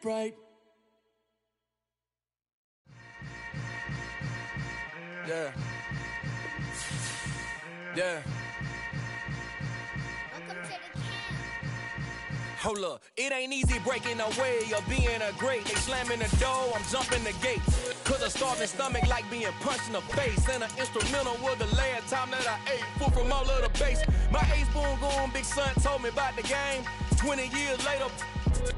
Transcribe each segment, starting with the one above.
bright. Yeah. Yeah. Hold up, it ain't easy breaking away or being a great. They slamming the door, I'm jumping the gates. Cause a starving stomach like being punched in the face. And an instrumental will delay a time that I ate. Full from all of the bass. My ace boom going, big son told me about the game. 20 years later,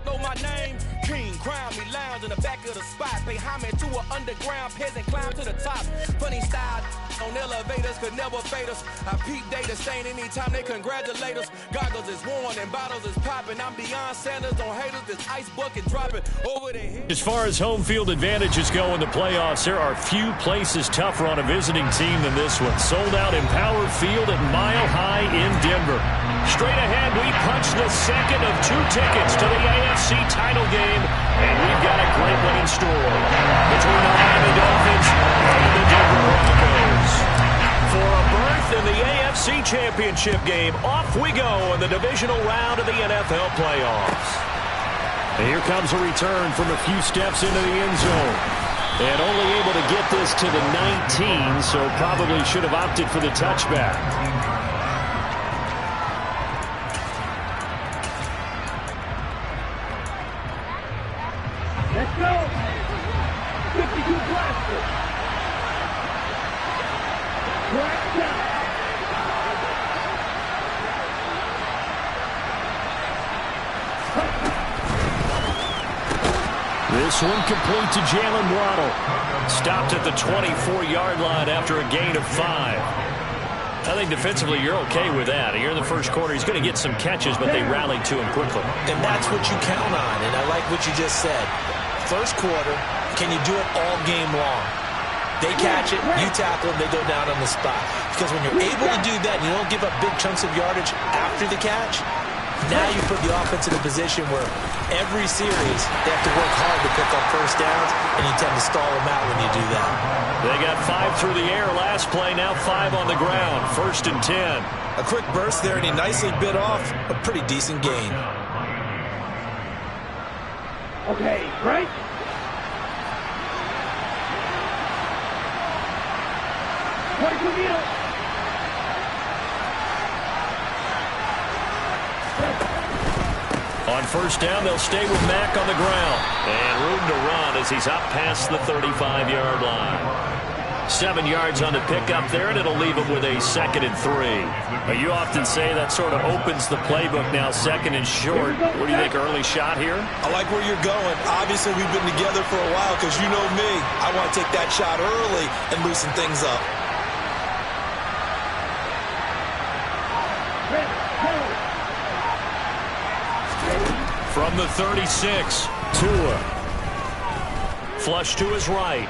know my name. King, crown me, lounge in the back of the spot. Pay homage to an underground peasant, climb to the top. Funny style on elevators could never fade us. I peep data stain anytime they congratulate us. Goggles is worn and bottles is popping. I'm Deion Sanders on haters, this ice bucket dropping over their head. As far as home field advantages go in the playoffs, there are few places tougher on a visiting team than this one. Sold out Empower Field at Mile High in Denver. Straight ahead, we punch the second of 2 tickets to the AFC title game, and we've got a great one in store between the Miami Dolphins and the Denver Broncos. For a berth in the AFC Championship game, off we go in the divisional round of the NFL playoffs. And here comes a return from a few steps into the end zone. And only able to get this to the 19, so probably should have opted for the touchback. Let's go! 52 blaster! Crack down! This one complete to Jalen Waddle. Stopped at the 24-yard line after a gain of 5. I think defensively you're okay with that. Here in the first quarter, he's going to get some catches, but they rallied to him quickly. And that's what you count on, and I like what you just said. First quarter, can you do it all game long? They catch it, you tackle them, they go down on the spot. Because when you're able to do that and you don't give up big chunks of yardage after the catch, now you put the offense in a position where every series they have to work hard to pick up first downs, and you tend to stall them out when you do that. They got 5 through the air last play, now 5 on the ground. 1st and 10. A quick burst there, and he nicely bit off a pretty decent gain. Okay, right? On first down, they'll stay with Mack on the ground. And room to run as he's up past the 35-yard line. 7 yards on the pickup there, and it'll leave him with a 2nd and 3. You often say that sort of opens the playbook now, 2nd and short. What do you think, early shot here? I like where you're going. Obviously, we've been together for a while because you know me. I want to take that shot early and loosen things up. From the 36, Tua. Flush to his right.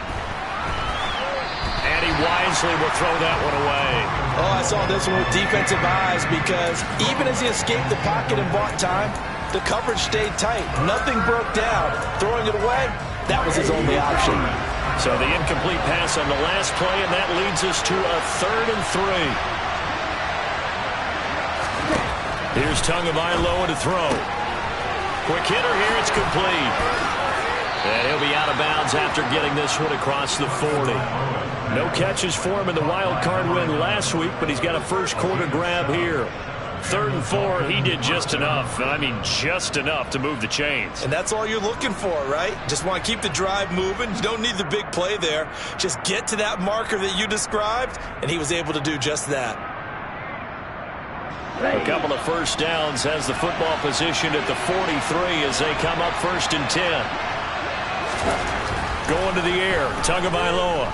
And he wisely will throw that one away. Oh, I saw this one with defensive eyes because even as he escaped the pocket and bought time, the coverage stayed tight. Nothing broke down. Throwing it away, that was his only option. So the incomplete pass on the last play, and that leads us to a 3rd and 3. Here's Tagovailoa to throw. Quick hitter here, it's complete. And he'll be out of bounds after getting this one across the 40. No catches for him in the wild card win last week, but he's got a first quarter grab here. 3rd and 4, he did just enough, and I mean just enough to move the chains. And that's all you're looking for, right? Just want to keep the drive moving. You don't need the big play there. Just get to that marker that you described, and he was able to do just that. A couple of first downs has the football position at the 43 as they come up 1st and 10. Going to the air, Tagovailoa.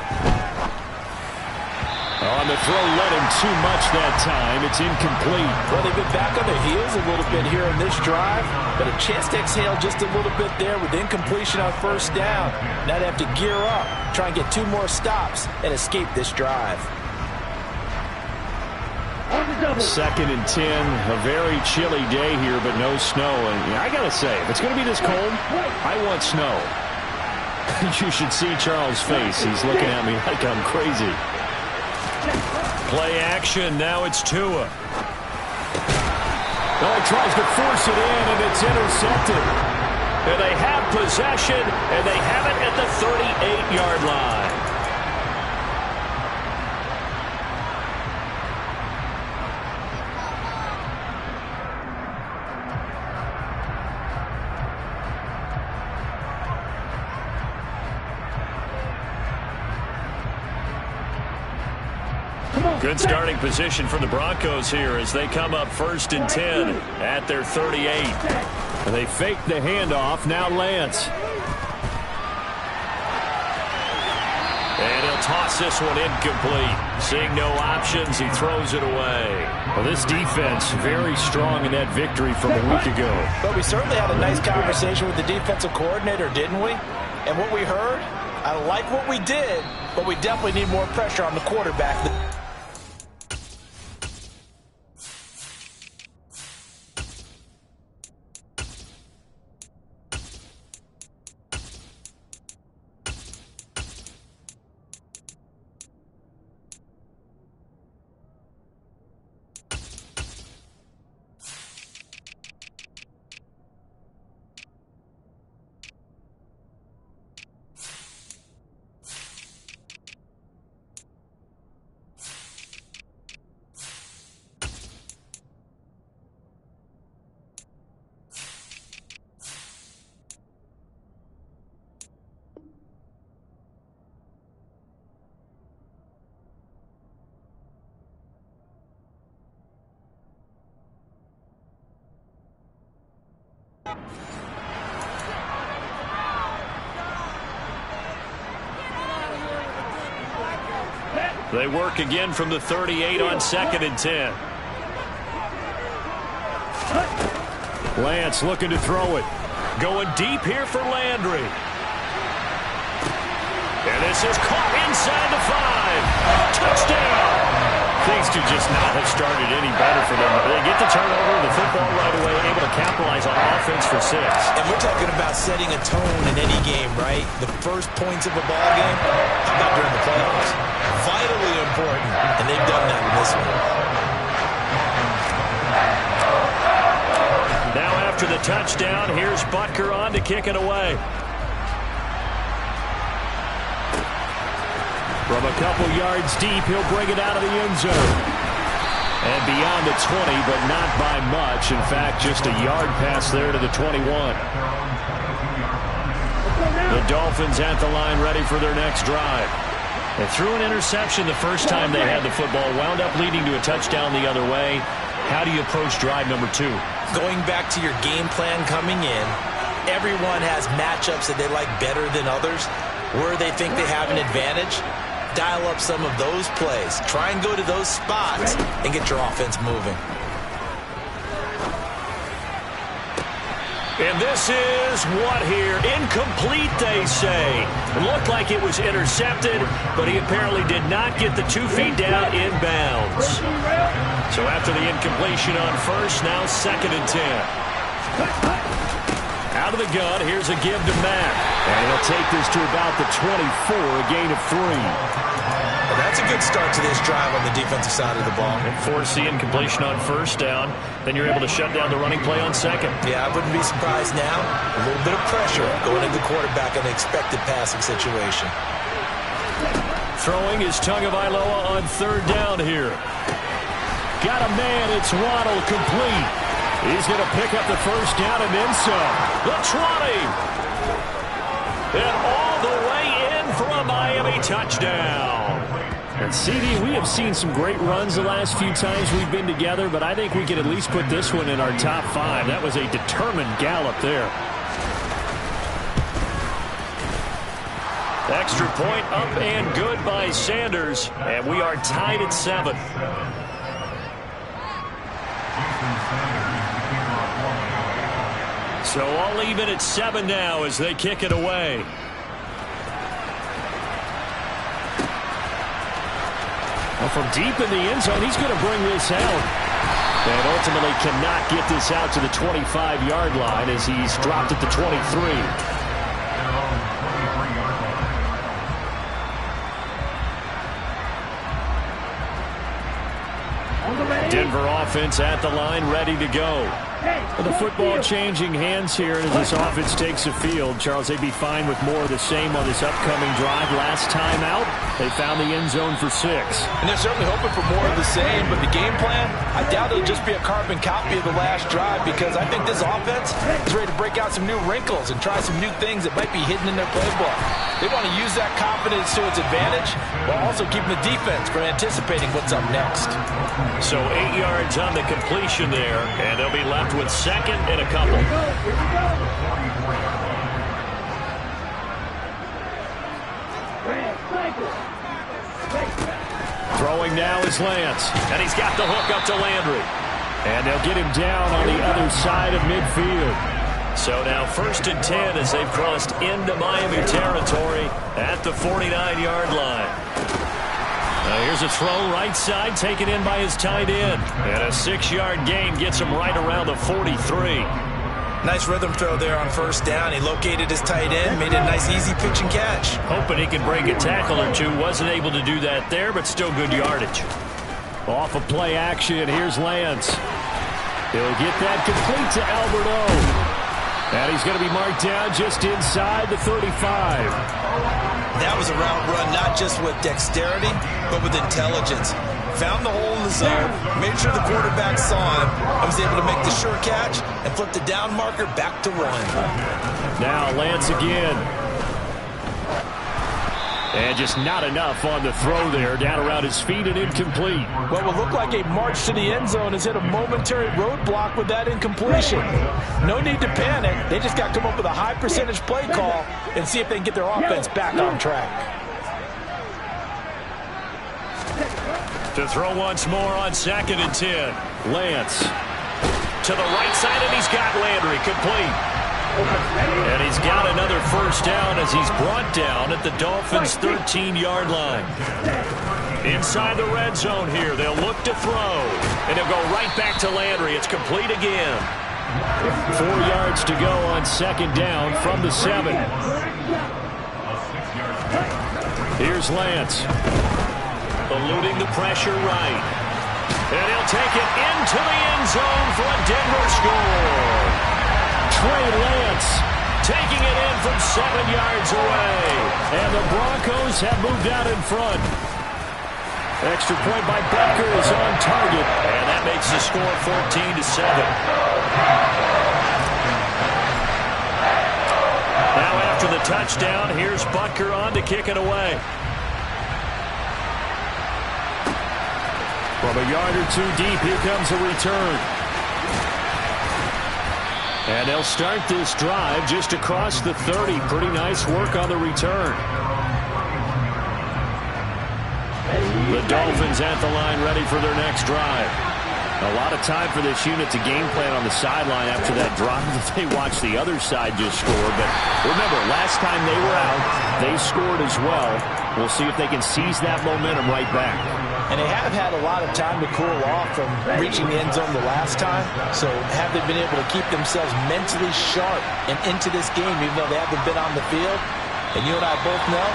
On the throw, led him too much that time. It's incomplete. Well, they've been back on their heels a little bit here in this drive, but a chance to exhale just a little bit there with incompletion on first down. Now they have to gear up, try and get 2 more stops, and escape this drive. 2nd and 10, a very chilly day here, but no snow. And I got to say, if it's going to be this cold, I want snow. You should see Charles' face. He's looking at me like I'm crazy. Play action. Now it's Tua. Oh, he tries to force it in, and it's intercepted. And they have possession, and they have it at the 38-yard line. Good starting position for the Broncos here as they come up 1st and 10 at their 38. And they fake the handoff. Now Lance. And he'll toss this one incomplete. Seeing no options, he throws it away. Well, this defense very strong in that victory from a week ago. But we certainly had a nice conversation with the defensive coordinator, didn't we? And what we heard, I like what we did, but we definitely need more pressure on the quarterback. They work again from the 38 on 2nd and 10. Lance looking to throw it. Going deep here for Landry. And this is caught inside the 5. Touchdown! Things could just not have started any better for them. They get the turnover, the football right away, able to capitalize on offense for 6. And we're talking about setting a tone in any game, right? The first points of a ball game, how about during the playoffs? Vitally important, and they've done that in this one. Now after the touchdown, here's Butker on to kick it away. From a couple yards deep, he'll bring it out of the end zone. And beyond the 20, but not by much. In fact, just a yard pass there to the 21. The Dolphins at the line ready for their next drive. They threw an interception the first time they had the football, wound up leading to a touchdown the other way. How do you approach drive number 2? Going back to your game plan coming in, everyone has matchups that they like better than others, where they think they have an advantage. Dial up some of those plays. Try and go to those spots and get your offense moving. And this is what here? Incomplete, they say. It looked like it was intercepted, but he apparently did not get the 2 feet down inbounds. So after the incompletion on first, now 2nd and 10. Out of the gun, here's a give to Matt. And he'll take this to about the 24, a gain of 3. Well, that's a good start to this drive on the defensive side of the ball. And force the incompletion on first down. Then you're able to shut down the running play on 2nd. Yeah, I wouldn't be surprised now. A little bit of pressure going into the quarterback in an expected passing situation. Throwing is Tagovailoa on 3rd down here. Got a man, it's Waddle, complete. He's going to pick up the first down and then some. The 20. And all the way in for a Miami touchdown. And CD, we have seen some great runs the last few times we've been together, but I think we can at least put this one in our top 5. That was a determined gallop there. Extra point up and good by Sanders, and we are tied at 7. So all even at 7 now as they kick it away. Well, from deep in the end zone, he's going to bring this out. And ultimately cannot get this out to the 25-yard line as he's dropped at the 23. Denver offense at the line, ready to go. Well, the football changing hands here as this offense takes the field. Charles, they'd be fine with more of the same on this upcoming drive. Last time out, they found the end zone for 6. And they're certainly hoping for more of the same, but the game plan, I doubt it'll just be a carbon copy of the last drive, because I think this offense is ready to break out some new wrinkles and try some new things that might be hidden in their playbook. They want to use that confidence to its advantage while also keeping the defense from anticipating what's up next. So 8 yards on the completion there, and they'll be left with second and a couple. Throwing now is Lance, and he's got the hook up to Landry. And they'll get him down on the other side of midfield. So now 1st and 10 as they've crossed into Miami territory at the 49-yard line. Now here's a throw right side, taken in by his tight end. And a 6-yard gain gets him right around the 43. Nice rhythm throw there on 1st down. He located his tight end, made a nice easy pitch and catch. Hoping he could break a tackle or two. Wasn't able to do that there, but still good yardage. Off of play action, here's Lance. He'll get that complete to Alberto. And he's going to be marked down just inside the 35. That was a route run, not just with dexterity, but with intelligence. Found the hole in the zone, made sure the quarterback saw him, and was able to make the sure catch and flip the down marker back to run. Now Lance again. And just not enough on the throw there. Down around his feet and incomplete. What will look like a march to the end zone has hit a momentary roadblock with that incompletion. No need to panic. They just got to come up with a high percentage play call and see if they can get their offense back on track. To throw once more on 2nd and 10. Lance. To the right side, and he's got Landry complete. And he's got another 1st down as he's brought down at the Dolphins' 13-yard line. Inside the red zone here, they'll look to throw. And they'll go right back to Landry. It's complete again. 4 yards to go on 2nd down from the 7. Here's Lance. Eluding the pressure right. And he'll take it into the end zone for a Denver score. Trey Lance taking it in from 7 yards away. And the Broncos have moved out in front. Extra point by Butker is on target. And that makes the score 14-7. Now after the touchdown, here's Butker on to kick it away. From a yard or two deep, here comes a return. And they'll start this drive just across the 30. Pretty nice work on the return. The Dolphins at the line ready for their next drive. A lot of time for this unit to game plan on the sideline after that drive that they watched the other side just score. But remember, last time they were out, they scored as well. We'll see if they can seize that momentum right back. And they have had a lot of time to cool off from reaching the end zone the last time. So have they been able to keep themselves mentally sharp and into this game even though they haven't been on the field? And you and I both know,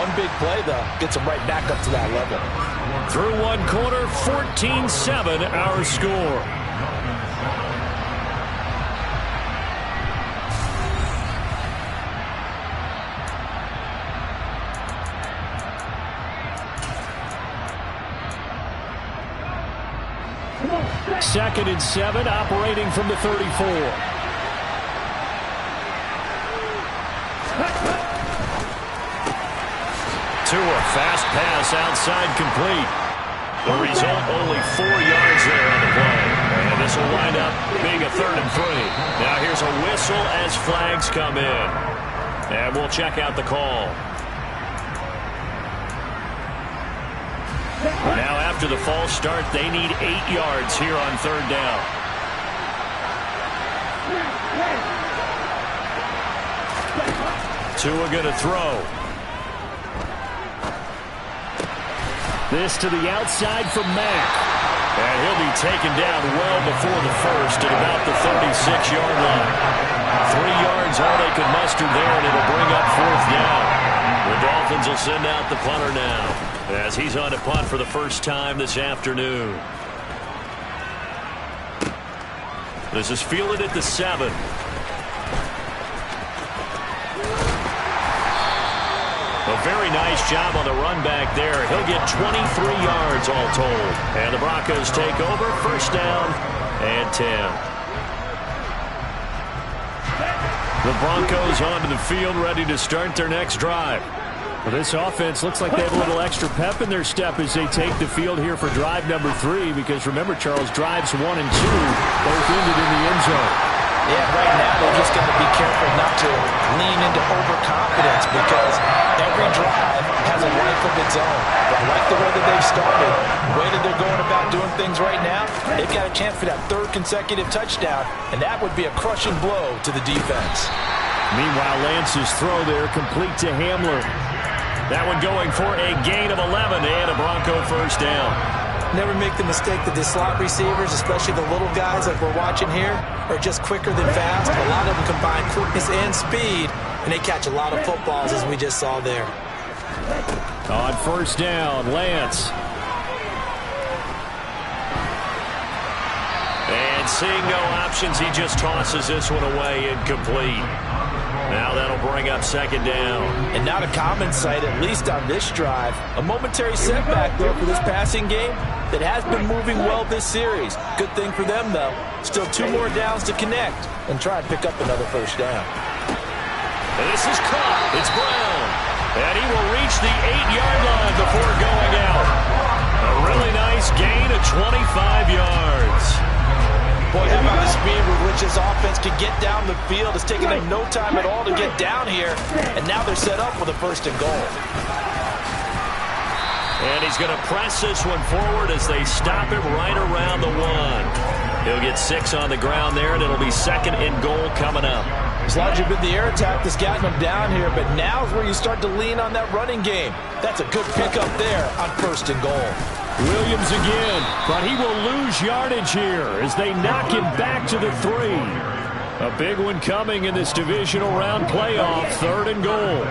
one big play, though, gets them right back up to that level. Through one quarter, 14-7 our score. Second and 7, operating from the 34. Tua, fast pass outside, complete. The result, only 4 yards there on the play. And this will wind up being a 3rd and 3. Now here's a whistle as flags come in. And we'll check out the call. Now after the false start, they need 8 yards here on 3rd down. Tua going to throw. This to the outside from Mack. And he'll be taken down well before the first at about the 36-yard line. 3 yards all they could muster there, and it'll bring up 4th down. The Dolphins will send out the punter now as he's on to punt for the first time this afternoon. This is fielded at the 7. A very nice job on the run back there. He'll get 23 yards all told. And the Broncos take over. First down and 10. The Broncos onto the field, ready to start their next drive. Well, this offense looks like they have a little extra pep in their step as they take the field here for drive number 3. Because remember, Charles, drives 1 and 2 both ended in the end zone. Yeah, right now they're just going to be careful not to lean into overconfidence because every drive has a life of its own. But I like the way that they've started, the way that they're going about doing things right now. They've got a chance for that 3rd consecutive touchdown, and that would be a crushing blow to the defense. Meanwhile, Lance's throw there complete to Hamler. That one going for a gain of 11 and a Bronco first down. Never make the mistake that the slot receivers, especially the little guys like we're watching here, are just quicker than fast. A lot of them combine quickness and speed, and they catch a lot of footballs, as we just saw there. On first down, Lance. And seeing no options, he just tosses this one away, incomplete. Now that'll bring up second down. And not a common sight, at least on this drive. A momentary setback, though, for this passing game that has been moving well this series. Good thing for them, though. Still 2 more downs to connect and try and pick up another first down. This is caught. It's Brown. And he will reach the 8-yard line before going out. A really nice gain of 25 yards. Boy, how about the speed with which this offense can get down the field? It's taken them no time at all to get down here, and now they're set up with a 1st and goal. And he's going to press this one forward as they stop it right around the 1. He'll get 6 on the ground there, and it'll be 2nd and goal coming up. It's largely been the air attack that's gotten them down here, but now's where you start to lean on that running game. That's a good pickup there on 1st and goal. Williams again, but he will lose yardage here as they knock him back to the 3. A big one coming in this divisional round playoff, 3rd and goal.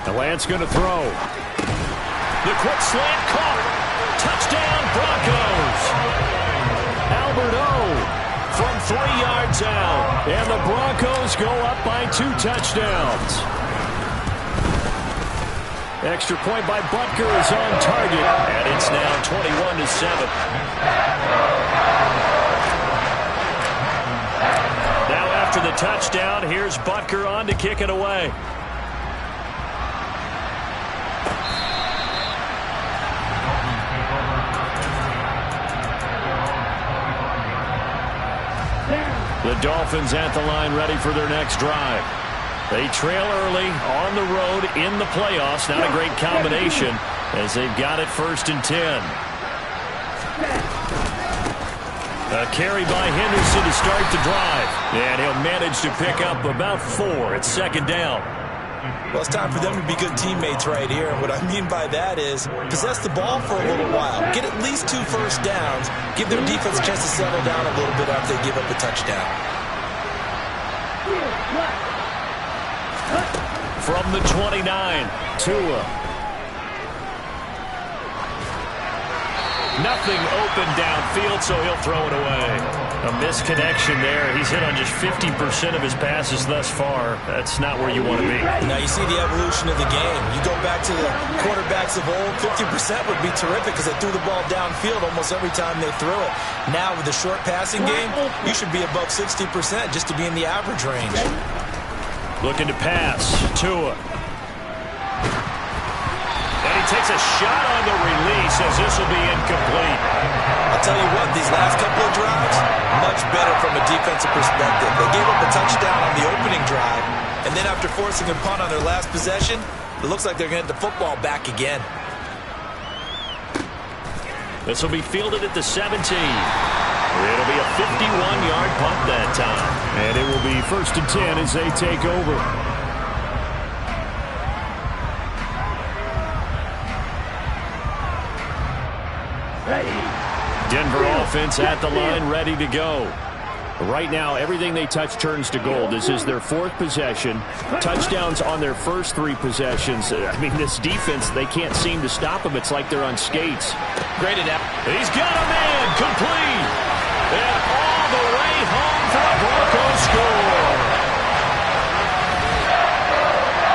The Lance going to throw. The quick slant caught. Touchdown Broncos. Albert O from 3 yards out. And the Broncos go up by 2 touchdowns. Extra point by Butker is on target. And it's now 21-7. Now after the touchdown, here's Butker on to kick it away. The Dolphins at the line ready for their next drive. They trail early on the road in the playoffs. Not a great combination as they've got it 1st and 10. A carry by Henderson to start the drive. And he'll manage to pick up about 4. It's 2nd down. Well, it's time for them to be good teammates right here. And what I mean by that is possess the ball for a little while. Get at least 2 first downs. Give their defense a chance to settle down a little bit after they give up a touchdown. From the 29, Tua. Nothing open downfield, so he'll throw it away. A misconnection there. He's hit on just 50% of his passes thus far. That's not where you want to be. Now you see the evolution of the game. You go back to the quarterbacks of old, 50% would be terrific because they threw the ball downfield almost every time they threw it. Now with the short passing game, you should be above 60% just to be in the average range. Looking to pass. Tua. And he takes a shot on the release as this will be incomplete. I'll tell you what, these last couple of drives, much better from a defensive perspective. They gave up a touchdown on the opening drive, and then after forcing a punt on their last possession, it looks like they're going to get the football back again. This will be fielded at the 17. It'll be a 51-yard punt that time. And it will be 1st and 10 as they take over. Denver offense at the line, ready to go. Right now, everything they touch turns to gold. This is their 4th possession. Touchdowns on their first 3 possessions. I mean, this defense, they can't seem to stop them. It's like they're on skates. Great adapt. He's got a man complete. And all the way home for a Broncos score.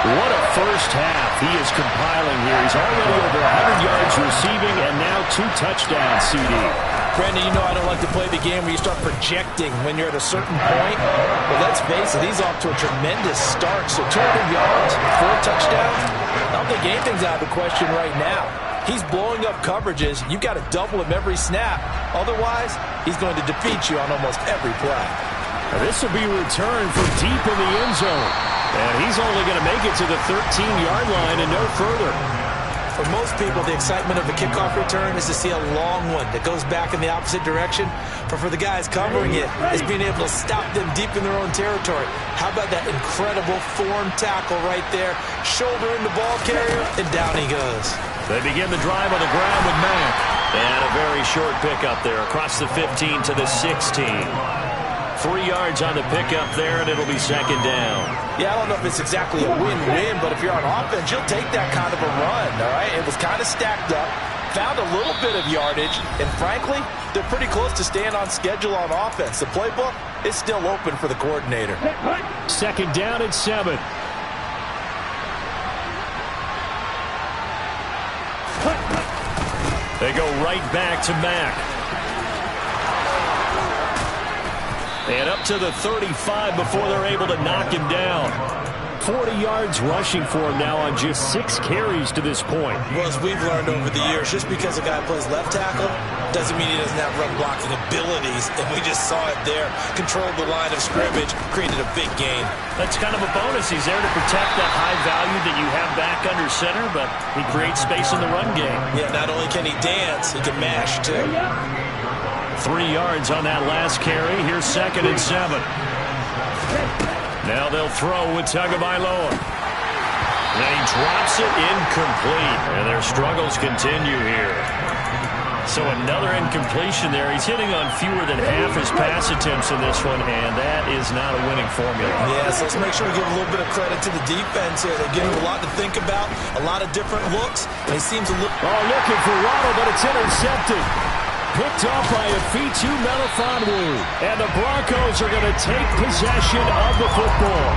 What a first half he is compiling here. He's already over 100 yards receiving and now 2 touchdowns, CD. Brandon, you know I don't like to play the game where you start projecting when you're at a certain point. But let's face it, he's off to a tremendous start. So 200 yards, 4 touchdowns. I don't think anything's out of the question right now. He's blowing up coverages. You got to double him every snap. Otherwise, he's going to defeat you on almost every play. Now this will be returned from deep in the end zone. And he's only going to make it to the 13-yard line and no further. For most people, the excitement of a kickoff return is to see a long one that goes back in the opposite direction. But for the guys covering it, it's being able to stop them deep in their own territory. How about that incredible form tackle right there? Shoulder in the ball carrier, and down he goes. They begin the drive on the ground with Mack. And a very short pickup there across the 15 to the 16. 3 yards on the pickup there, and it'll be 2nd down. Yeah, I don't know if it's exactly a win-win, but if you're on offense, you'll take that kind of a run, all right? It was kind of stacked up, found a little bit of yardage, and frankly, they're pretty close to staying on schedule on offense. The playbook is still open for the coordinator. 2nd down and 7. They go right back to Mack. And up to the 35 before they're able to knock him down. 40 yards rushing for him now on just 6 carries to this point. Well, as we've learned over the years, just because a guy plays left tackle doesn't mean he doesn't have run blocking abilities. And we just saw it there. Controlled the line of scrimmage, created a big gain. That's kind of a bonus. He's there to protect that high value that you have back under center, but he creates space in the run game. Yeah, not only can he dance, he can mash too. 3 yards on that last carry. Here's 2nd and 7. Now they'll throw with Tagovailoa. Then he drops it incomplete. And their struggles continue here. So another incompletion there. He's hitting on fewer than half his pass attempts in this one, and that is not a winning formula. Yes, let's make sure we give a little bit of credit to the defense here. They give him a lot to think about, a lot of different looks. And he seems a little... Oh, looking for Waddle, but it's intercepted. Picked off by Afitu Melifonwu. And the Broncos are going to take possession of the football.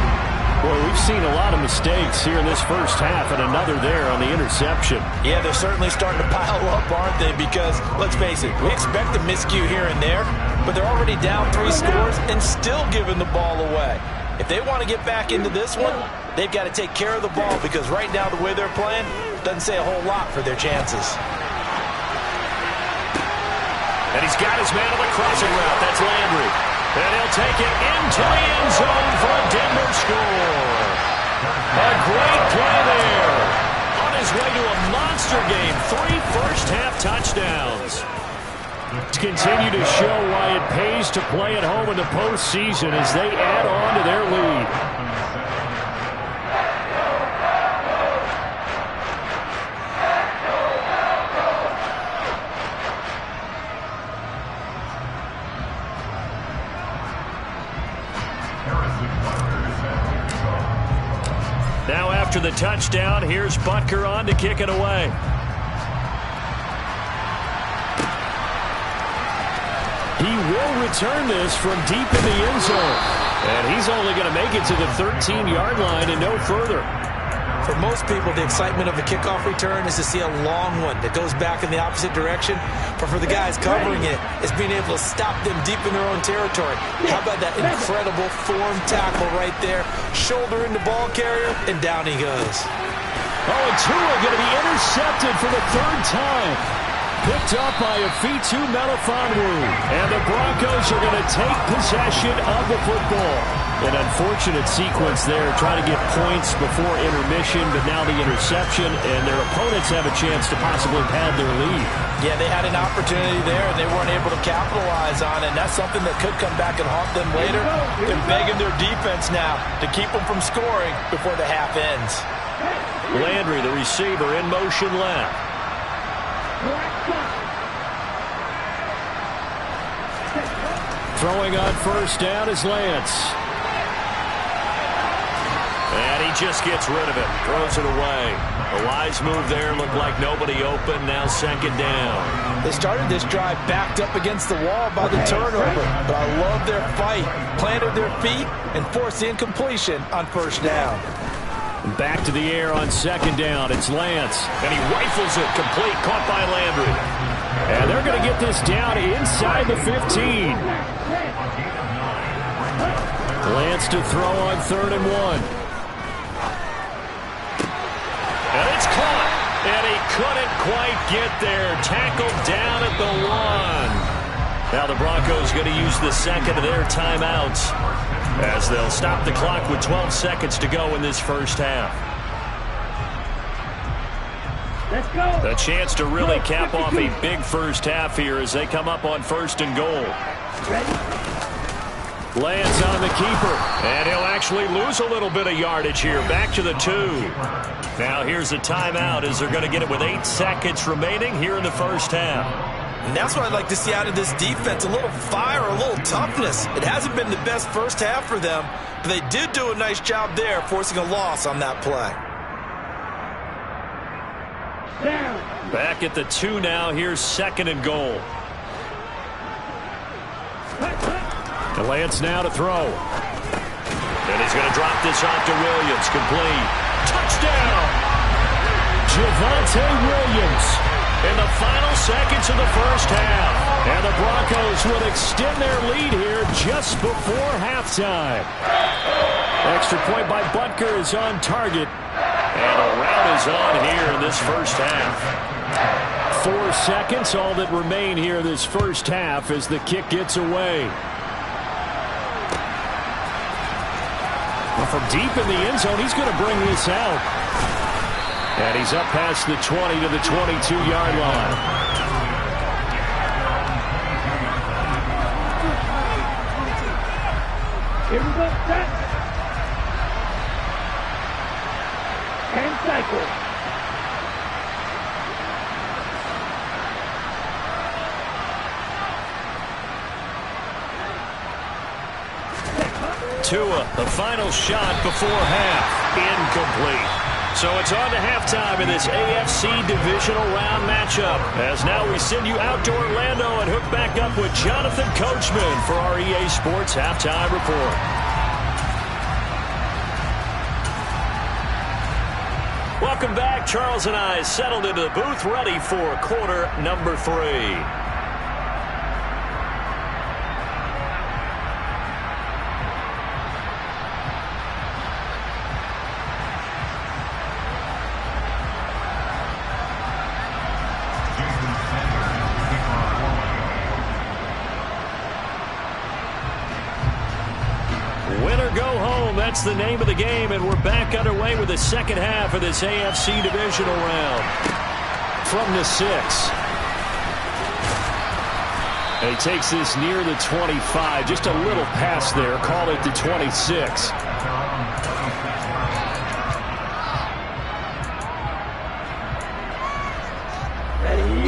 Boy, we've seen a lot of mistakes here in this first half, and another there on the interception. Yeah, they're certainly starting to pile up, aren't they? Because, let's face it, we expect a miscue here and there, but they're already down 3 scores and still giving the ball away. If they want to get back into this one, they've got to take care of the ball, because right now the way they're playing doesn't say a whole lot for their chances. And he's got his man on the crossing route. That's Landry. And he'll take it into the end zone for a Denver score. A great play there. On his way to a monster game. 3 first-half touchdowns. To continue to show why it pays to play at home in the postseason as they add on to their lead. Now after the touchdown, here's Butker on to kick it away. He will return this from deep in the end zone. And he's only going to make it to the 13-yard line and no further. For most people, the excitement of a kickoff return is to see a long one that goes back in the opposite direction. But for the guys covering it, it's being able to stop them deep in their own territory. How about that incredible form tackle right there? Shoulder in the ball carrier, and down he goes. Oh, and Tua going to be intercepted for the 3rd time. Picked up by Afitu Melifonwu. And the Broncos are going to take possession of the football. An unfortunate sequence there, trying to get points before intermission, but now the interception, and their opponents have a chance to possibly pad their lead. Yeah, they had an opportunity there, and they weren't able to capitalize on it, and that's something that could come back and haunt them later. They're begging their defense now to keep them from scoring before the half ends. Landry, the receiver, in motion left. Throwing on first down is Lance. And he just gets rid of it. Throws it away. A wise move there. Looked like nobody open. Now second down. They started this drive backed up against the wall by the turnover. But I love their fight. Planted their feet and forced the incompletion on first down. Back to the air on second down. It's Lance. And he rifles it complete. Caught by Landry. And they're going to get this down inside the 15. Lance to throw on 3rd and 1. And it's caught. And he couldn't quite get there. Tackled down at the 1. Now the Broncos going to use the second of their timeouts as they'll stop the clock with 12 seconds to go in this first half. Let's go. A chance to really cap off a big first half here as they come up on 1st and goal. Ready? Lance on the keeper, and he'll actually lose a little bit of yardage here. Back to the 2. Now here's a timeout as they're going to get it with 8 seconds remaining here in the first half. And that's what I'd like to see out of this defense, a little fire, a little toughness. It hasn't been the best first half for them, but they did do a nice job there, forcing a loss on that play. Down. Back at the 2 now. Here's 2nd and goal. And Lance now to throw. And he's going to drop this off to Williams. Complete. Touchdown! Javonte Williams in the final seconds of the first half. And the Broncos will extend their lead here just before halftime. Extra point by Butker is on target. And a rout is on here in this first half. 4 seconds, all that remain here this first half as the kick gets away. From deep in the end zone, he's going to bring this out. And he's up past the 20 to the 22-yard line. Here we go. Set. And cycle. Tua, the final shot before half. Incomplete. So it's on to halftime in this AFC divisional round matchup. As now we send you out to Orlando and hook back up with Jonathan Coachman for our EA Sports Halftime Report. Welcome back. Charles and I settled into the booth ready for quarter number 3. That's the name of the game, and we're back underway with the second half of this AFC divisional round. From the 6. And he takes this near the 25. Just a little pass there. Call it the 26.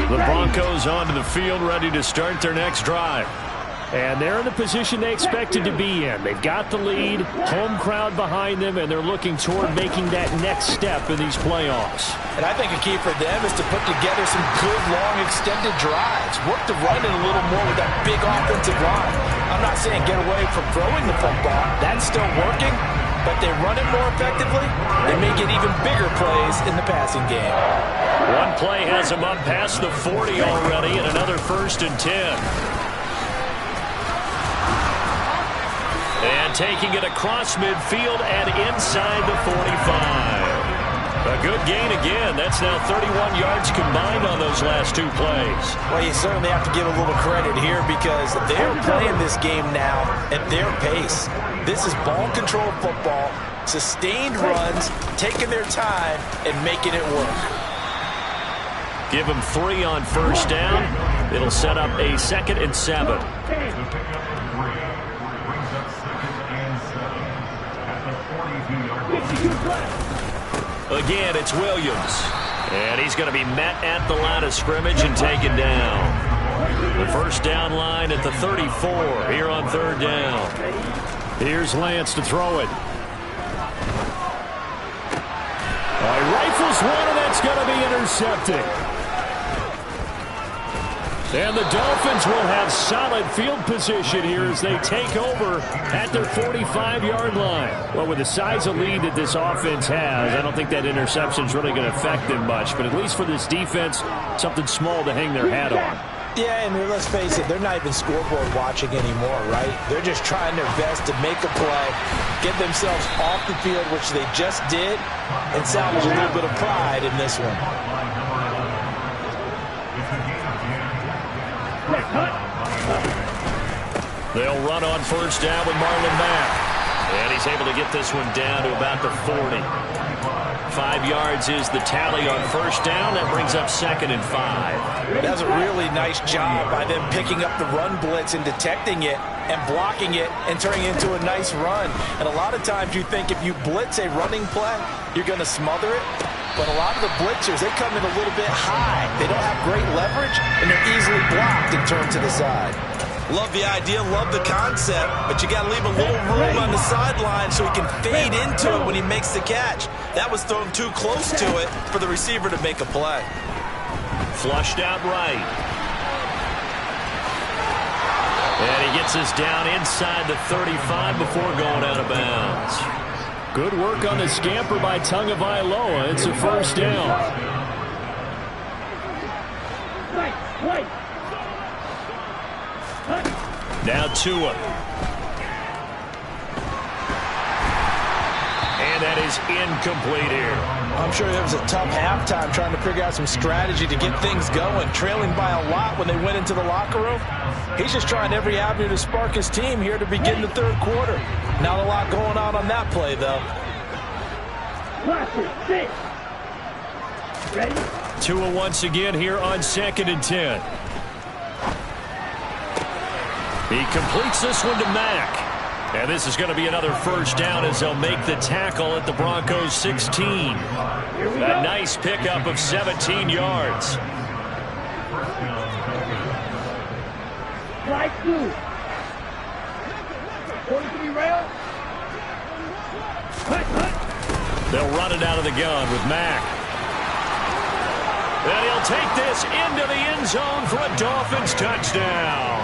The Broncos onto the field, ready to start their next drive. And they're in the position they expected to be in. They've got the lead, home crowd behind them, and they're looking toward making that next step in these playoffs. And I think a key for them is to put together some good, long, extended drives. Work the run in a little more with that big offensive line. I'm not saying get away from throwing the football. That's still working, but they run it more effectively. They may get even bigger plays in the passing game. One play has them up past the 40 already, and another 1st and 10. And taking it across midfield and inside the 45. A good gain again. That's now 31 yards combined on those last 2 plays. Well, you certainly have to give a little credit here because they're playing this game now at their pace. This is ball control football, sustained runs, taking their time and making it work. Give them 3 on first down. It'll set up a 2nd and 7. Again, it's Williams. And he's going to be met at the line of scrimmage and taken down. The first down touchdown line at the 34 here on third down. Here's Lance to throw it. Rifles one, and that's going to be intercepted. And the Dolphins will have solid field position here as they take over at their 45-yard line. Well, with the size of lead that this offense has, I don't think that interception is really going to affect them much. But at least for this defense, something small to hang their hat on. Yeah, and let's face it, they're not even scoreboard watching anymore, right? They're just trying their best to make a play, get themselves off the field, which they just did, and salvage a little bit of pride in this one. They'll run on first down with Marlon Mack. And he's able to get this one down to about the 40. 5 yards is the tally on first down. That brings up 2nd and 5. That's a really nice job by them picking up the run blitz and detecting it and blocking it and turning it into a nice run. And a lot of times you think if you blitz a running play, you're going to smother it. But a lot of the blitzers, they come in a little bit high. They don't have great leverage, and they're easily blocked and turned to the side. Love the idea, love the concept, but you got to leave a little room on the sideline so he can fade into it when he makes the catch. That was thrown too close to it for the receiver to make a play. Flushed out right. And he gets us down inside the 35 before going out of bounds. Good work on the scamper by Tagovailoa. It's a first down. Now Tua. And that is incomplete here. I'm sure it was a tough halftime trying to figure out some strategy to get things going. Trailing by a lot when they went into the locker room. He's just trying every avenue to spark his team here to begin the third quarter. Not a lot going on that play, though. Tua once again here on 2nd and 10. He completes this one to Mack. And this is going to be another first down as they'll make the tackle at the Broncos 16. A nice pickup of 17 yards. Slide 2. 43 rail. They'll run it out of the gun with Mack. And he'll take this into the end zone for a Dolphins touchdown.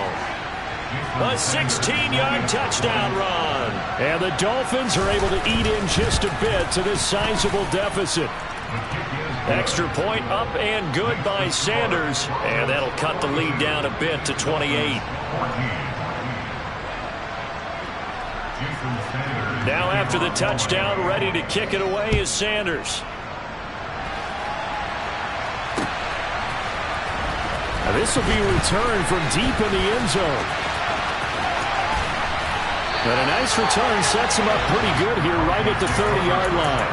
A 16-yard touchdown run. And the Dolphins are able to eat in just a bit to this sizable deficit. Extra point up and good by Sanders. And that'll cut the lead down a bit to 28. Now after the touchdown, ready to kick it away is Sanders. Now this will be returned from deep in the end zone. But a nice return sets him up pretty good here right at the 30-yard line.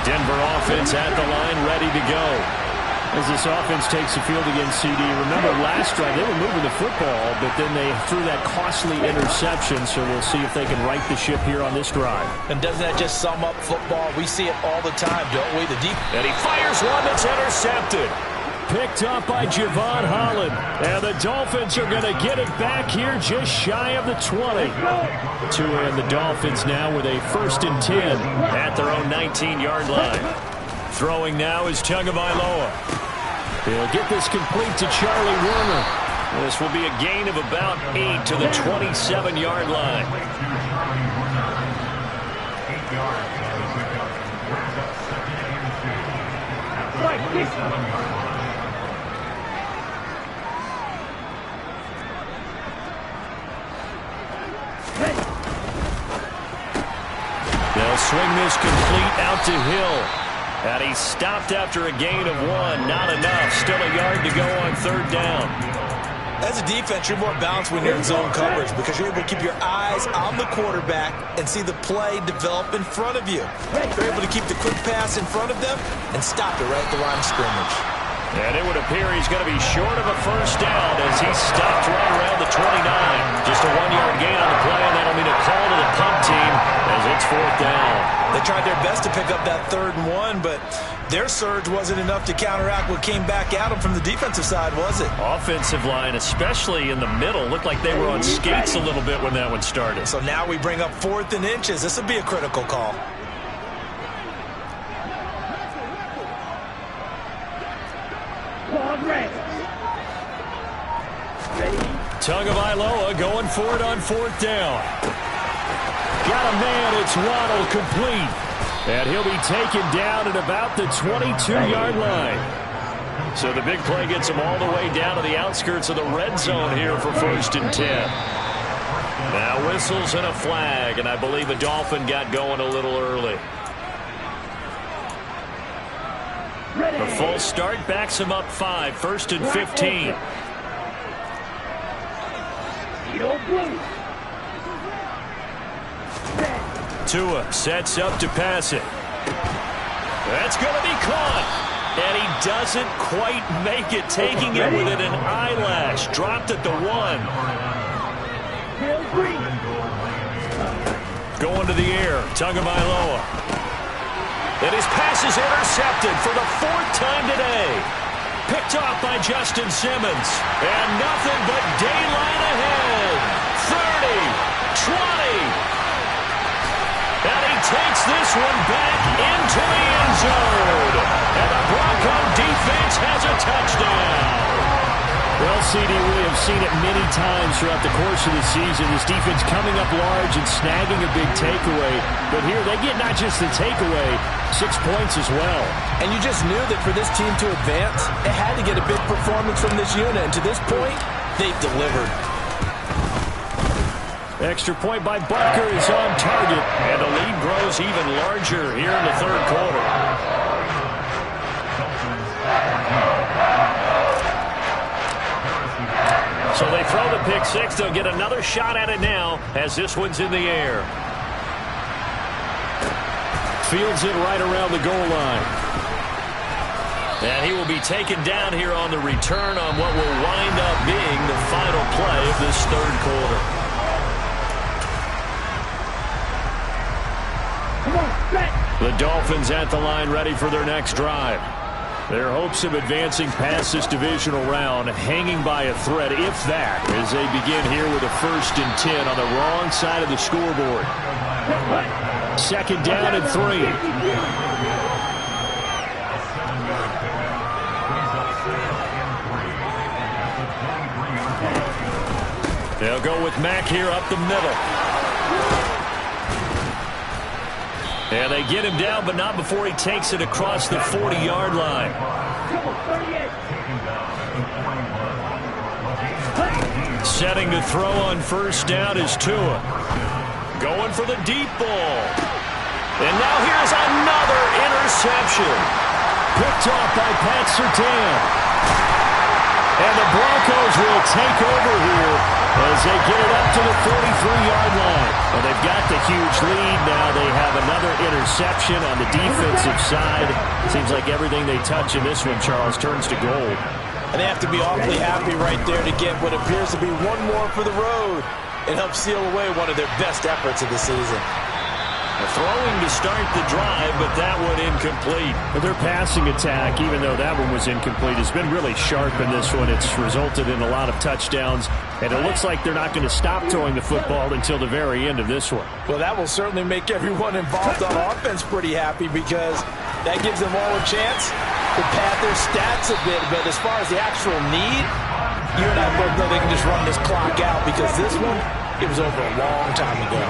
Denver offense at the line, ready to go. As this offense takes the field against CD, remember last drive they were moving the football, but then they threw that costly interception, so we'll see if they can right the ship here on this drive. And doesn't that just sum up football? We see it all the time, don't we? And he fires one that's intercepted. Picked up by Javon Holland. And the Dolphins are going to get it back here just shy of the 20. Tua and the Dolphins now with a 1st and 10 at their own 19-yard line. Throwing now is Tagovailoa. He'll get this complete to Charlie Warner. This will be a gain of about 8 to the 27-yard line. They'll swing this complete out to Hill. And he stopped after a gain of 1. Not enough. Still a yard to go on 3rd down. As a defense, you're more balanced when you're in zone coverage because you're able to keep your eyes on the quarterback and see the play develop in front of you. You're able to keep the quick pass in front of them and stop it right at the line of scrimmage. And it would appear he's going to be short of a first down as he's stopped right around the 29. Just a 1-yard gain on the play, and that'll mean a call to the punt team as it's 4th down. They tried their best to pick up that 3rd and 1, but their surge wasn't enough to counteract what came back at them from the defensive side, was it? Offensive line, especially in the middle, looked like they were on skates a little bit when that one started. So now we bring up 4th and inches. This will be a critical call. Tagovailoa going for it on 4th down. Got a man, it's Waddle, complete. And he'll be taken down at about the 22-yard line. So the big play gets him all the way down to the outskirts of the red zone here for 1st and 10. Now whistles and a flag, and I believe a Dolphin got going a little early. The false start backs him up 5, 1st and 15. Tua sets up to pass it. That's going to be caught. And he doesn't quite make it, taking it within an eyelash. Dropped at the 1. Going to the air, Tagovailoa. And his pass is intercepted for the 4th time today. Picked off by Justin Simmons. And nothing but daylight ahead. 30, 20. And he takes this one back into the end zone. And the Bronco defense has a touchdown. Well, CD, we have seen it many times throughout the course of the season. This defense coming up large and snagging a big takeaway. But here they get not just the takeaway, 6 points as well. And you just knew that for this team to advance, it had to get a big performance from this unit. And to this point, they've delivered. Extra point by Butker is on target, and the lead grows even larger here in the 3rd quarter. So they throw the pick 6. They'll get another shot at it now as this one's in the air. Fields it right around the goal line. And he will be taken down here on the return on what will wind up being the final play of this 3rd quarter. The Dolphins at the line ready for their next drive. Their hopes of advancing past this divisional round hanging by a thread, if that, as they begin here with a 1st and 10 on the wrong side of the scoreboard. 2nd down and 3. They'll go with Mack here up the middle. And they get him down, but not before he takes it across the 40-yard line. Setting to throw on 1st down is Tua. Going for the deep ball. And now here's another interception. Picked off by Pat Surtain. And the Broncos will take over here as they get it up to the 43-yard line. Well, they've got the huge lead. Now they have another interception on the defensive side. Seems like everything they touch in this one, Charles, turns to gold. And they have to be awfully happy right there to get what appears to be one more for the road. It helps seal away one of their best efforts of the season. Throwing to start the drive, but that one incomplete. But their passing attack, even though that one was incomplete, has been really sharp in this one. It's resulted in a lot of touchdowns, and it looks like they're not going to stop throwing the football until the very end of this one. Well, that will certainly make everyone involved on offense pretty happy because that gives them all a chance to pad their stats a bit. But as far as the actual need, you and I both know they can just run this clock out because this one, it was over a long time ago.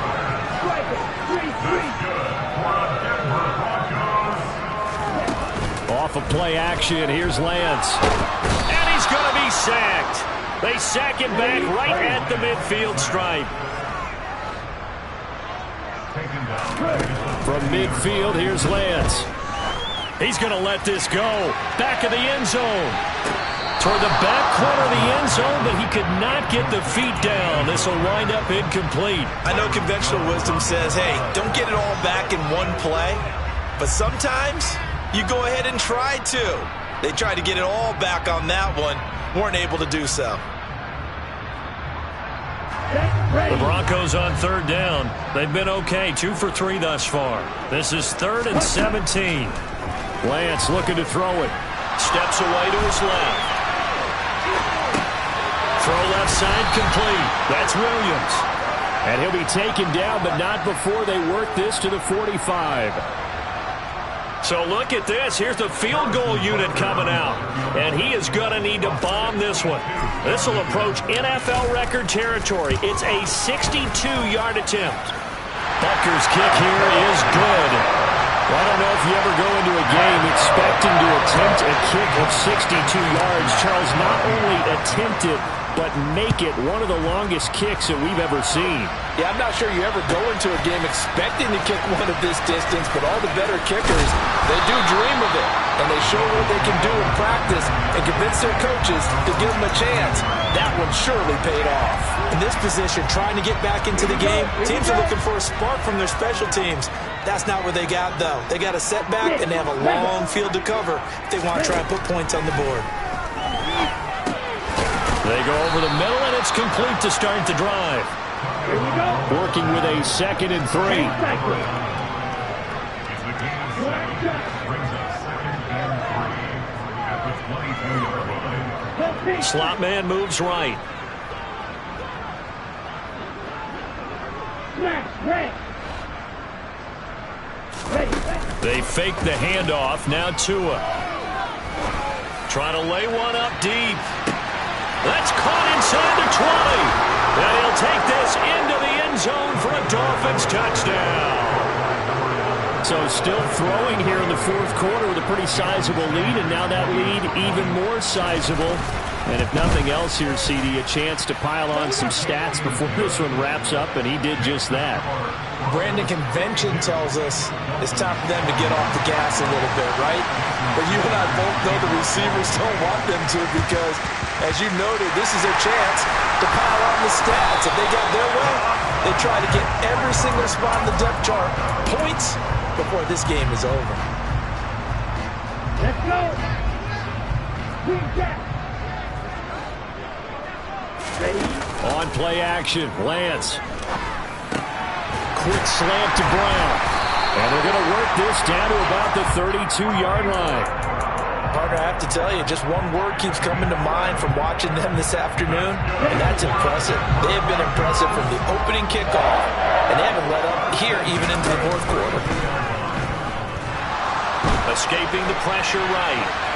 Off of play action, here's Lance. And he's going to be sacked. They sack him back right at the midfield stripe. From midfield, here's Lance. He's going to let this go. Back of the end zone. Toward the back corner of the end zone, but he could not get the feet down. This will wind up incomplete. I know conventional wisdom says, hey, don't get it all back in one play. But sometimes you go ahead and try to. They tried to get it all back on that one. Weren't able to do so. The Broncos on third down. They've been okay, 2 for 3 thus far. This is 3rd and 17. Lance looking to throw it. Steps away to his left. Throw left side complete. That's Williams. And he'll be taken down, but not before they work this to the 45. So look at this. Here's the field goal unit coming out. And he is going to need to bomb this one. This will approach NFL record territory. It's a 62-yard attempt. Butker's kick here is good. Well, I don't know if you ever go into a game expecting to attempt a kick of 62 yards. Charles, not only attempt it, but make it one of the longest kicks that we've ever seen. Yeah, I'm not sure you ever go into a game expecting to kick one of this distance, but all the better kickers, they do dream of it, and they show what they can do in practice and convince their coaches to give them a chance. That one surely paid off. In this position, trying to get back into the game, teams are looking for a spark from their special teams. That's not what they got, though. They got a setback, and they have a long field to cover if they want to try and put points on the board. They go over the middle, and it's complete to start the drive. Here we go. Working with a 2nd and 3. Slot man moves right. They fake the handoff. Now Tua. Trying to lay one up deep. That's caught inside the 20. And he'll take this into the end zone for a Dolphins touchdown. So still throwing here in the 4th quarter with a pretty sizable lead, and now that lead even more sizable. And if nothing else here, CD, a chance to pile on some stats before this one wraps up, and he did just that. Brandon, convention tells us it's time for them to get off the gas a little bit, right? But you and I both know the receivers don't want them to, because, as you noted, this is their chance to pile on the stats. If they got their way, they try to get every single spot in the depth chart points before this game is over. Let's go. Quick jack. On play action, Lance. Quick slant to Brown. And they're going to work this down to about the 32-yard line. Partner, I have to tell you, just one word keeps coming to mind from watching them this afternoon, and that's impressive. They have been impressive from the opening kickoff, and they haven't let up here even into the 4th quarter. Escaping the pressure right.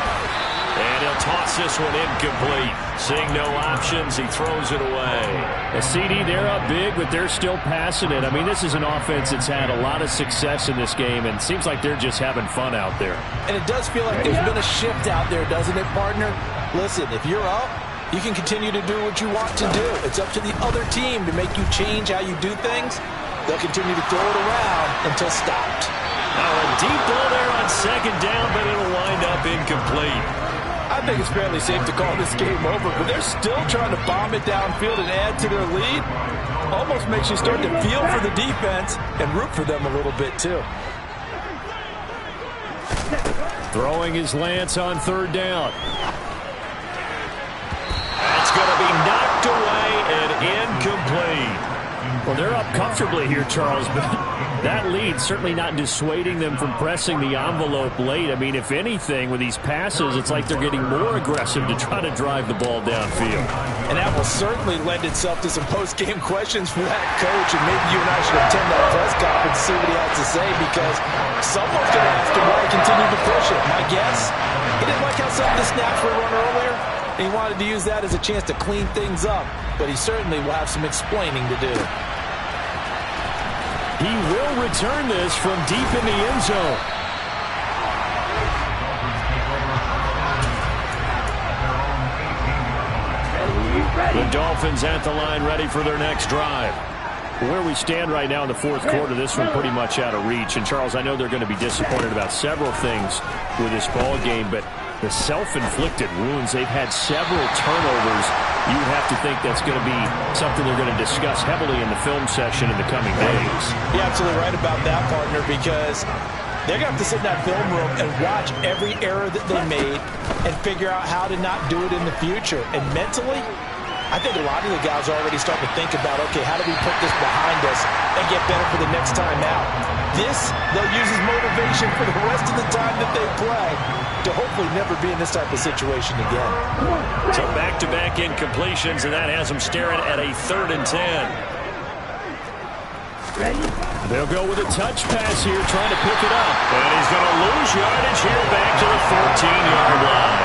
And he'll toss this one incomplete. Seeing no options, he throws it away. A CD, they're up big, but they're still passing it. I mean, this is an offense that's had a lot of success in this game, and it seems like they're just having fun out there. And it does feel like there's been a shift out there, doesn't it, partner? Listen, if you're up, you can continue to do what you want to do. It's up to the other team to make you change how you do things. They'll continue to throw it around until stopped. Now a deep ball there on 2nd down, but it'll wind up incomplete. I think it's fairly safe to call this game over, but they're still trying to bomb it downfield and add to their lead. Almost makes you start to feel for the defense and root for them a little bit, too. Throwing his Lance on 3rd down. That's going to be knocked away and incomplete. Well, they're up comfortably here, Charles, but that lead certainly not dissuading them from pressing the envelope late. I mean, if anything, with these passes, it's like they're getting more aggressive to try to drive the ball downfield. And that will certainly lend itself to some post-game questions for that coach, and maybe you and I should attend that press conference and see what he has to say, because someone's going to ask him why he continued to push it. My guess, he didn't like how some of the snaps were run earlier, and he wanted to use that as a chance to clean things up, but he certainly will have some explaining to do. He will return this from deep in the end zone. The Dolphins at the line, ready for their next drive. Where we stand right now in the 4th quarter, this one pretty much out of reach. And, Charles, I know they're going to be disappointed about several things with this ball game, but the self-inflicted wounds, they've had several turnovers. You would have to think that's going to be something they're going to discuss heavily in the film session in the coming days. You're absolutely right about that, partner, because They're going to have to sit in that film room and watch every error that they made and figure out how to not do it in the future. And mentally, I think a lot of the guys are already starting to think about, okay, how do we put this behind us and get better for the next time out? This, they'll use as motivation for the rest of the time that they play to hopefully never be in this type of situation again. So back-to-back incompletions, and that has them staring at a 3rd and 10. They'll go with a touch pass here, trying to pick it up. And he's going to lose yardage here back to the 14-yard line.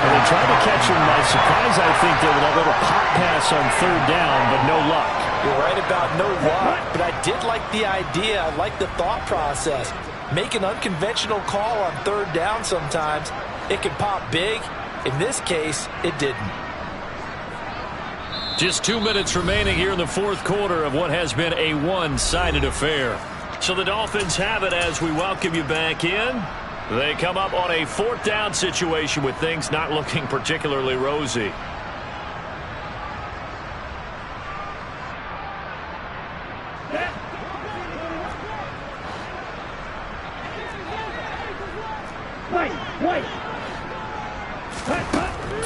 And they tried to catch him by surprise, I think, there with that little pop pass on 3rd down, but no luck. You're right about no luck, but I did like the idea. I like the thought process. Make an unconventional call on 3rd down sometimes. It can pop big. In this case, it didn't. Just 2 minutes remaining here in the 4th quarter of what has been a one-sided affair. So the Dolphins have it as we welcome you back in. They come up on a 4th down situation with things not looking particularly rosy. Wait.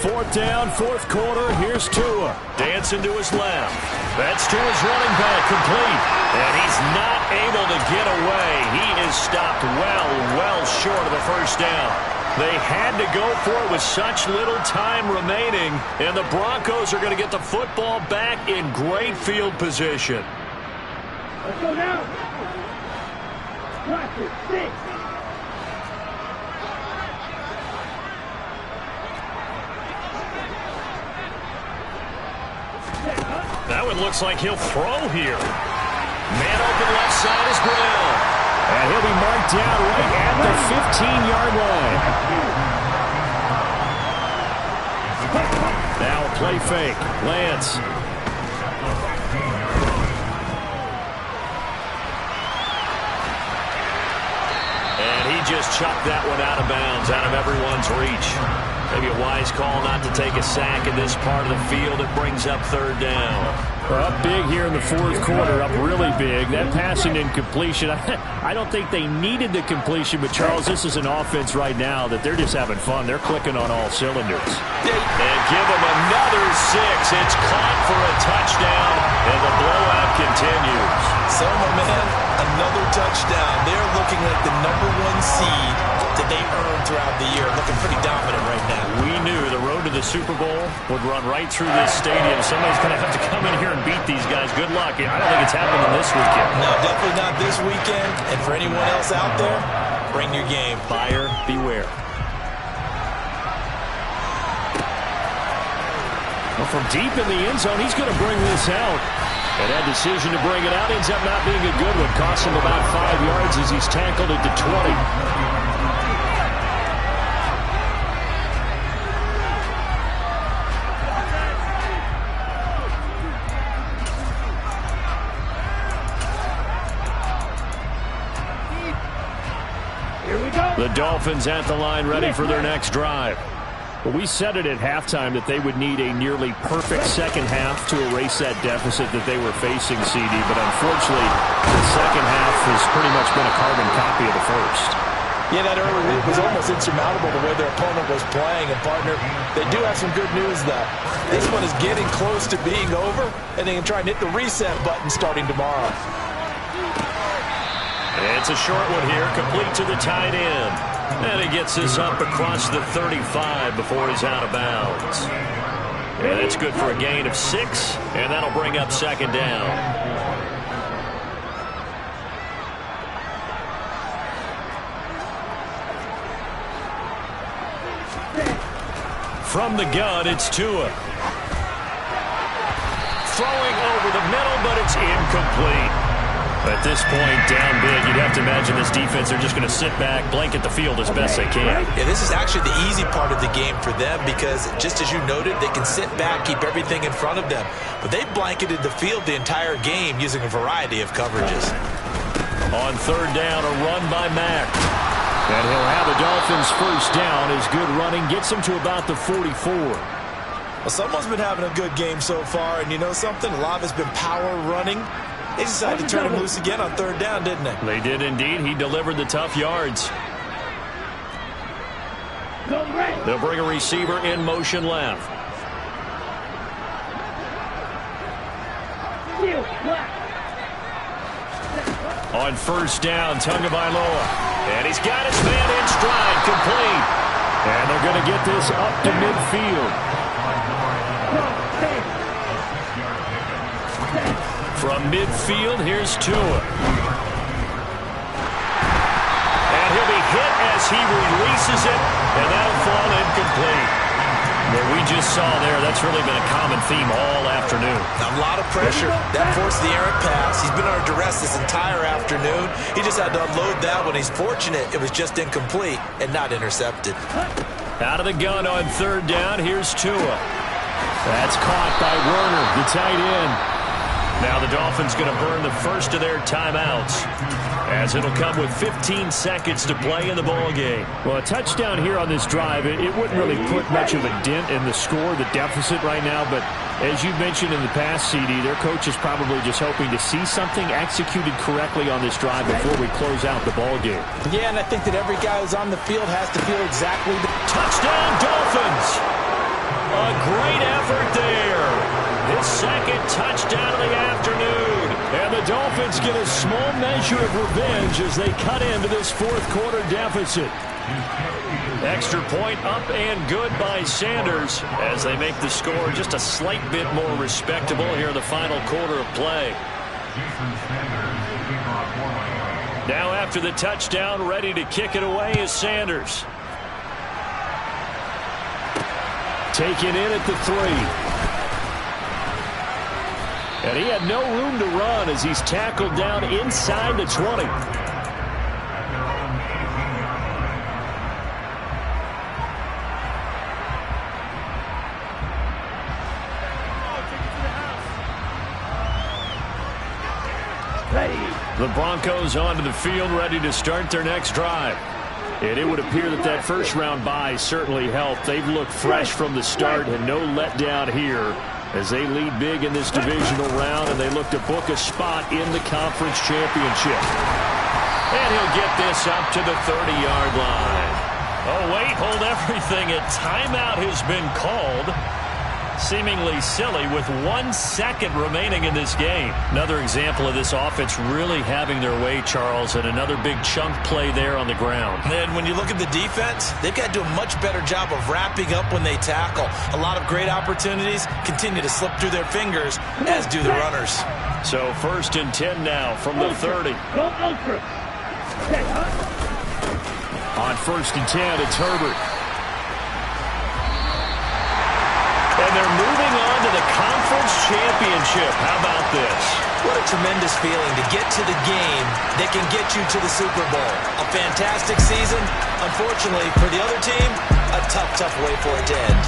4th down, 4th quarter. Here's Tua. Dancing to his left. That's Tua's running back, complete. And he's not able to get away. He is stopped well short of the 1st down. They had to go for it with such little time remaining. And the Broncos are going to get the football back in great field position. Let's go now. Watch it. 6. That one looks like he'll throw here. Man open left side is Grill. And he'll be marked down right at the 15-yard line. Now a play fake. Lance. And he just chucked that one out of bounds, out of everyone's reach. Maybe a wise call not to take a sack in this part of the field. It brings up 3rd down. Up big here in the 4th quarter, up really big. That passing incompletion, I don't think they needed the completion, but Charles, this is an offense right now that they're just having fun. They're clicking on all cylinders. And give them another 6. It's caught for a touchdown, and the blowout continues. So, my man, another touchdown. They're looking like the #1 seed that they earned throughout the year. Looking pretty dominant right now. We knew the road to the Super Bowl would run right through this stadium. Somebody's going to have to come in here and beat these guys. Good luck. I don't think it's happening this weekend. No, definitely not this weekend. And for anyone else out there, bring your game. Buyer beware. Well, from deep in the end zone, he's going to bring this out. And that decision to bring it out ends up not being a good one. Costs him about 5 yards as he's tackled at the 20. The Dolphins at the line ready for their next drive. Well, we said it at halftime that they would need a nearly perfect second half to erase that deficit that they were facing, CD. But unfortunately, the second half has pretty much been a carbon copy of the first. Yeah, that early lead was almost insurmountable the way their opponent was playing. And, partner, they do have some good news, though. This one is getting close to being over, and they can try and hit the reset button starting tomorrow. It's a short one here, complete to the tight end. And he gets this up across the 35 before he's out of bounds. And it's good for a gain of 6, and that'll bring up 2nd down. From the gun, it's Tua. Throwing over the middle, but it's incomplete. At this point, down big, you'd have to imagine this defense, they're just going to sit back, blanket the field as best they can. Yeah, this is actually the easy part of the game for them because, just as you noted, they can sit back, keep everything in front of them. But they've blanketed the field the entire game using a variety of coverages. On 3rd down, a run by Mack. And he'll have the Dolphins' 1st down. His good running gets him to about the 44. Well, someone's been having a good game so far, and you know something? A lot of it's been power running. They decided to turn him loose again on third down, didn't they? They did indeed. He delivered the tough yards. They'll bring a receiver in motion left. On first down, Tagovailoa. And he's got his man in stride, complete. And they're going to get this up to midfield. From midfield, here's Tua. And he'll be hit as he releases it, and that'll fall incomplete. What we just saw there, that's really been a common theme all afternoon. A lot of pressure. That forced the errant pass. He's been under duress this entire afternoon. He just had to unload that one. He's fortunate it was just incomplete and not intercepted. Out of the gun on third down, here's Tua. That's caught by Werner, the tight end. Now the Dolphins going to burn the first of their timeouts, as it'll come with 15 seconds to play in the ball game. Well, a touchdown here on this drive, it wouldn't really put much of a dent in the score, the deficit right now. But as you mentioned in the past, CD, their coach is probably just hoping to see something executed correctly on this drive before we close out the ball game. Yeah, and I think that every guy who's on the field has to feel exactly the touchdown Dolphins. A great effort there. His second touchdown of the afternoon. And the Dolphins get a small measure of revenge as they cut into this fourth quarter deficit. Extra point up and good by Sanders as they make the score just a slight bit more respectable here in the final quarter of play. Now after the touchdown, ready to kick it away is Sanders. Taken in at the 3. And he had no room to run as he's tackled down inside the 20. The Broncos onto the field, ready to start their next drive. And it would appear that that first-round bye certainly helped. They've looked fresh from the start and no letdown here, as they lead big in this divisional round, and they look to book a spot in the conference championship. And he'll get this up to the 30-yard line. Oh, wait, hold everything. A timeout has been called. Seemingly silly with 1 second remaining in this game. Another example of this offense really having their way, Charles, and another big chunk play there on the ground. And when you look at the defense, they've got to do a much better job of wrapping up when they tackle. A lot of great opportunities continue to slip through their fingers, as do the runners. So 1st and 10 now from the 30. On 1st and 10, it's Herbert. And they're moving on to the conference championship. How about this? What a tremendous feeling to get to the game that can get you to the Super Bowl. A fantastic season. Unfortunately, for the other team, a tough way for it to end.